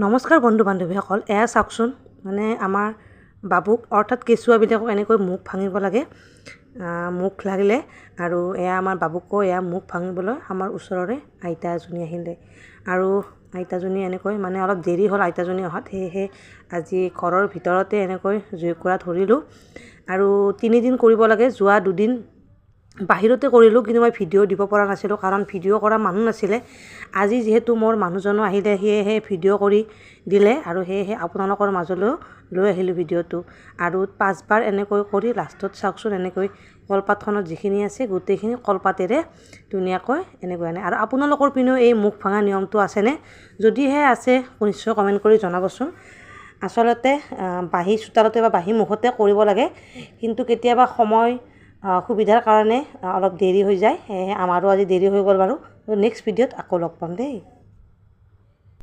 নমস্কাৰ বন্ধু বান্ধৱীসকল, এয়া চাওকচোন, মানে আমাৰ বাবুক অৰ্থাৎ কেঁচুৱাবিলাকক এনেকৈ মুখ ভাঙিব লাগে। মুখ লাগিলে আৰু এয়া আমাৰ বাবুকো এয়া মুখ ভাঙিবলৈ আমাৰ ওচৰৰে আইতা এজনী আহিলে আৰু আইতাজনী এনেকৈ মানে অলপ দেৰি হ'ল আইতাজনী অহাত, সেয়েহে আজি ঘৰৰ ভিতৰতে এনেকৈ জুই কুৰা ধৰিলোঁ আৰু 3 দিন কৰিব লাগে। যোৱা 2 দিন বাহিৰতে কৰিলোঁ, কিন্তু মই ভিডিঅ' দিব পৰা নাছিলোঁ কাৰণ ভিডিঅ' কৰা মানুহ নাছিলে। আজি যিহেতু মোৰ মানুহজনো আহিলে, সেয়েহে ভিডিঅ' কৰি দিলে আৰু সেয়েহে আপোনালোকৰ মাজলৈও লৈ আহিলোঁ ভিডিঅ'টো। আৰু 5বাৰ এনেকৈ কৰি লাষ্টত চাওকচোন, এনেকৈ কলপাতখনত যিখিনি আছে গোটেইখিনি কলপাতেৰে ধুনীয়াকৈ এনেকৈ আনে। আৰু আপোনালোকৰ পিনেও এই মুখ ভাঙা নিয়মটো আছেনে? যদিহে আছে নিশ্চয় কমেণ্ট কৰি জনাবচোন। আচলতে বাঁহী চোতালতে বা বাঁহী মুখতে কৰিব লাগে, কিন্তু কেতিয়াবা সময় সুবিধাৰ কাৰণে অলপ দেৰি হৈ যায়, সেয়েহে আমাৰো আজি দেৰি হৈ গ'ল বাৰু। নেক্সট ভিডিঅ'ত আকৌ লগ পাম দেই।